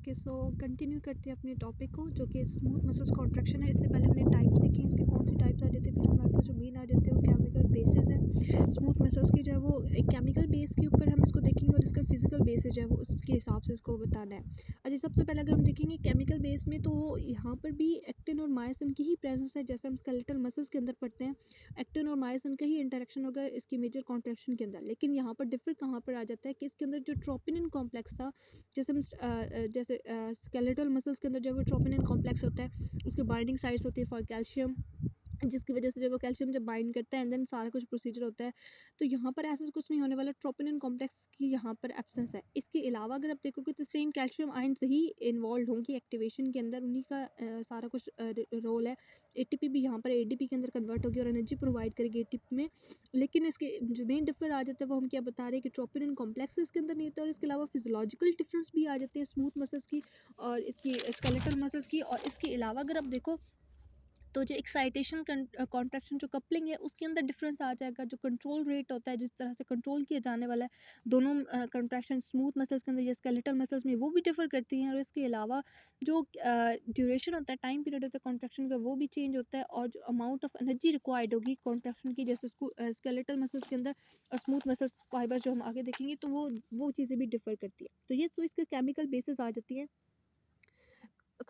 Okay, so continue करते हैं अपने टॉपिक को, जो कि स्मूथ मसल्स कॉन्ट्रैक्शन है। इससे पहले हमने टाइप्स सीखे, इसके कौन से टाइप्स आ रहे थे। फिर हमारे पास जो मेन आ रहे थे वो केमिकल बेसिस है स्मूथ मसल्स की, जो है वो एक केमिकल बेस के ऊपर हम इसको देखेंगे, और इसका फिजिकल बेसिस जो है वो उसके हिसाब से इसको बताना है। अच्छा, सबसे पहले अगर हम देखेंगे केमिकल बेस में, तो यहाँ पर भी एक्टिन और मायोसिन की ही प्रेजेंस है। जैसे हम स्केलेटल मसल्स के अंदर पढ़ते हैं, एक्टिन और मायोसिन का ही इंटरेक्शन होगा इसकी मेजर कॉन्ट्रैक्शन के अंदर। लेकिन यहाँ पर डिफर कहाँ पर आ जाता है कि इसके अंदर जो ट्रोपिनिन कॉम्प्लेक्स था, जैसे हम जैसे स्केलेटल मसल्स के अंदर जो वो ट्रोपिनिन कॉम्प्लेक्स होता है, उसकी बाइंडिंग साइट्स होती है फॉर कैल्शियम, जिसकी वजह से जब वो कैल्शियम जब बाइंड करता है एंड देन सारा कुछ प्रोसीजर होता है। तो यहाँ पर ऐसा कुछ नहीं होने वाला, ट्रोपिनिन कॉम्प्लेक्स की यहाँ पर एब्सेंस है। इसके अलावा अगर आप देखोगे तो सेम कैल्शियम आयंस ही इन्वॉल्व होंगी एक्टिवेशन के अंदर, उन्हीं का सारा कुछ रोल है। एटीपी भी यहाँ पर एडीपी के अंदर कन्वर्ट होगी और एनर्जी प्रोवाइड करेगी एटीपी में। लेकिन इसके जो मेन डिफर आ जाता है वो हम क्या बता रहे हैं कि ट्रोपिनिन कॉम्प्लेक्स इसके अंदर नहीं होता, और इसके अलावा फिजियोलॉजिकल डिफरेंस भी आ जाते हैं स्मूथ मसल्स की और इसकी स्केलेटल मसल्स की। और इसके अलावा अगर आप देखो तो जो एक्साइटेशन कॉन्ट्रैक्शन जो कपलिंग है उसके अंदर डिफरेंस आ जाएगा। जो कंट्रोल रेट होता है, जिस तरह से कंट्रोल किया जाने वाला है दोनों कॉन्ट्रैक्शन स्मूथ मसल्स के अंदर या स्केलेटल मसल्स में, वो भी डिफर करती हैं। और इसके अलावा जो ड्यूरेशन होता है, टाइम पीरियड होता है कॉन्ट्रैक्शन का, वो भी चेंज होता है। और जो अमाउंट ऑफ एनर्जी रिक्वायर्ड होगी कॉन्ट्रैक्शन की, जैसे स्केलेटल मसल्स के अंदर और स्मूथ मसल्स फाइबर जो हम आगे देखेंगे, तो वो चीज़ें भी डिफर करती है। तो ये तो इसके केमिकल बेसिस आ जाती है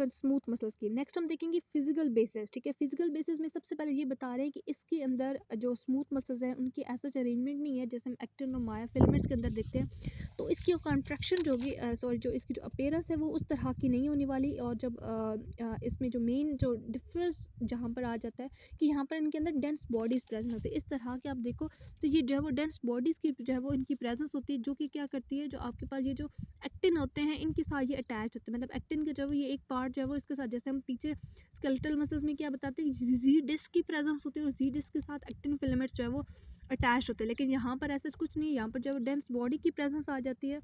स्मूथ मसल्स की। नेक्स्ट हम देखेंगे फिजिकल बेसिस। ठीक है, फिजिकल बेसिस में सबसे पहले ये बता रहे हैं कि इसके अंदर जो स्मूथ मसल्स हैं उनकी ऐसा अरेंजमेंट नहीं है जैसे हम एक्टिन और माया फिलामेंट्स के अंदर देखते हैं। तो इसकी कॉन्ट्रैक्शन जो होगी, सॉरी, जो इसकी जो अपीयरेंस है वो उस तरह की नहीं होने वाली। और जब इसमें जो मेन जो डिफरेंस जहाँ पर आ जाता है कि यहाँ पर इनके अंदर डेंस बॉडीज प्रेजेंट होती है। इस तरह के आप देखो तो ये जो है वो डेंस बॉडीज की जो है वो इनकी प्रेजेंस होती है, जो कि क्या करती है, जो आपके पास ये जो एक्टिन होते हैं इनके साथ ये अटैच होते हैं। मतलब एक्टिन के जो है ये एक पार्ट जो है वो इसके साथ, जैसे हम पीछे स्केलेटल मसल्स में क्या बताते हैं, जी डिस्क की प्रेजेंस होती है और जी डिस्क के साथ एक्टिन फिलामेंट्स जो है वो अटैच होते हैं। लेकिन यहाँ पर ऐसा कुछ नहीं है, यहाँ पर जो है डेंस बॉडी की प्रेजेंस आ जाती है।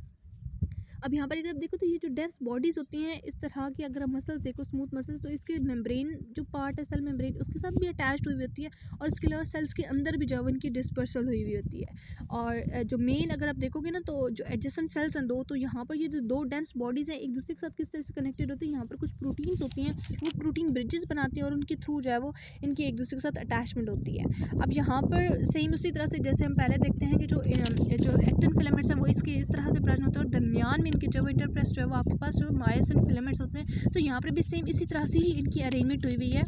अब यहाँ पर अगर देखो तो ये जो डेंस बॉडीज होती हैं इस तरह की, अगर हम मसल्स देखो स्मूथ मसल्स, तो इसके मेम्ब्रेन जो पार्ट है सेल मेम्ब्रेन उसके साथ भी अटैच्ड हुई होती है। और इसके अलावा सेल्स के अंदर भी जो है इनकी डिस्पर्सल हुई होती है। और जो मेन अगर आप देखोगे ना, तो जो एडजेसेंट सेल्स हैं दो, तो यहाँ पर ये जो दो डेंस बॉडीज हैं एक दूसरे के साथ किस तरह से कनेक्टेड होती है, यहाँ पर कुछ प्रोटीन्स होती हैं, वो प्रोटीन ब्रिजेस बनाती हैं और उनके थ्रू जो है वो इनकी एक दूसरे के साथ अटैचमेंट होती है। अब यहाँ पर सेम उसी तरह से जैसे हम पहले देखते हैं कि जो एक्टिन फिलामेंट्स हैं वो इसके इस तरह से प्रेजेंट होते हैं, और दरमियान में इनके जो इंटरप्रेस जो है वो आपके पास जो मायोसिन फिलामेंट्स होते हैं। तो यहाँ पर भी सेम इसी तरह से ही इनकी अरेंजमेंट हुई हुई है।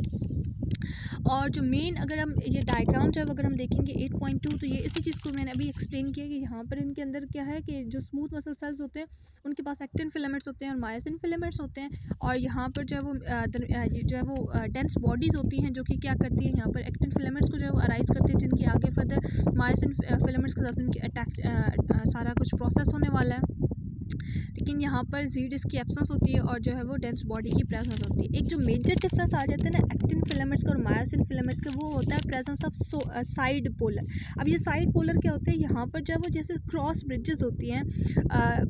और जो मेन अगर हम ये डायग्राम जो है अगर हम देखेंगे 8.2, तो ये इसी चीज़ को मैंने अभी एक्सप्लेन किया कि यहाँ पर इनके अंदर क्या है कि जो स्मूथ मसल सेल्स होते हैं उनके पास एक्टिन फिलामेंट्स होते हैं और मायोसिन फिलामेंट्स होते हैं। और यहाँ पर जो है वो जो है वो डेंस बॉडीज़ होती हैं, जो कि क्या करती है, यहाँ पर एक्टिन फिलामेंट्स को जो है वो अराइज करती है, जिनकी आगे फर्दर मायोसिन फिलामेंट्स के साथ उनकी अटैक सारा कुछ प्रोसेस होने वाला है। लेकिन यहाँ पर जी डिस्क की एब्सेंस होती है और जो है वो डेंस बॉडी की प्रेजेंस होती है। एक जो मेजर डिफरेंस आ जाता है ना एक्टिन फिलामेंट्स का और मायोसिन फिलामेंट्स का, वो होता है प्रेजेंस ऑफ साइड पोलर। अब ये साइड पोलर क्या होते हैं, यहाँ पर जो है वो जैसे क्रॉस ब्रिजेस होती हैं,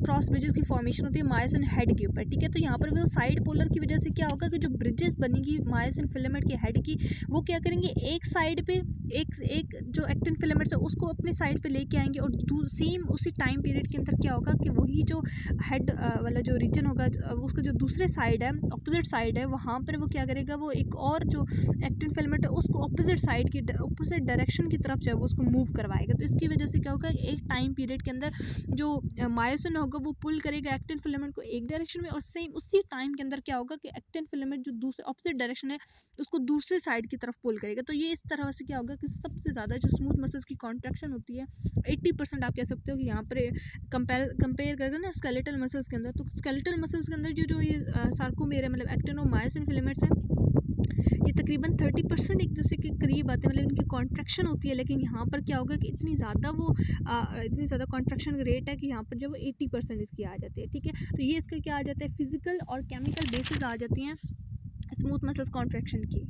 क्रॉस ब्रिजेस की फॉर्मेशन होती है मायोसिन हेड के ऊपर। ठीक है, तो यहाँ पर वो साइड पोलर की वजह से क्या होगा कि जो ब्रिजेस बनेगी मायोसिन फिलामेंट के हेड की, वो क्या करेंगे, एक साइड पे एक जो एक्टिन फिलामेंट्स है उसको अपने साइड पे लेके आएंगे, और सेम उसी टाइम पीरियड के अंदर क्या होगा कि वही जो हेड वाला जो रीजन होगा, उसका जो दूसरे साइड है, ऑपोजिट साइड है, वहाँ पर वो क्या करेगा, वो एक और जो एक्टिन फिलामेंट है उसको ऑपोजिट साइड की ऑपोजिट डायरेक्शन की तरफ जो है वो उसको मूव करवाएगा। तो इसकी वजह से क्या होगा, एक टाइम पीरियड के अंदर जो मायोसिन होगा वो पुल करेगा एक्टिन फिलामेंट को एक डायरेक्शन में, और सेम उसी टाइम के अंदर क्या होगा कि एक्टिन फिलामेंट जो दूसरे ऑपोजिट डायरेक्शन है उसको दूसरे साइड की तरफ पुल करेगा। तो ये इस तरह से क्या होगा कि सबसे ज़्यादा जो स्मूथ मसल्स की कॉन्ट्रैक्शन होती है 80% आप कह सकते हो कि यहाँ पर कंपेयर करेंगे ना स्केलेटल मसल्स के अंदर, तो स्केलेटल मसल्स के अंदर जो ये सार्कोमेर है, मतलब एक्टिन और मायोसिन फिलामेंट्स हैं, ये तकरीबन 30% एक दूसरे के करीब आते हैं, मतलब इनकी कॉन्ट्रैक्शन होती है। लेकिन यहाँ पर क्या होगा कि इतनी ज़्यादा कॉन्ट्रैक्शन रेट है कि यहाँ पर जो 80% इसकी आ जाती है। ठीक है, तो ये इसका क्या आ जाता है, फिजिकल और केमिकल बेसिस आ जाती हैं स्मूथ मसल्स कॉन्ट्रैक्शन की।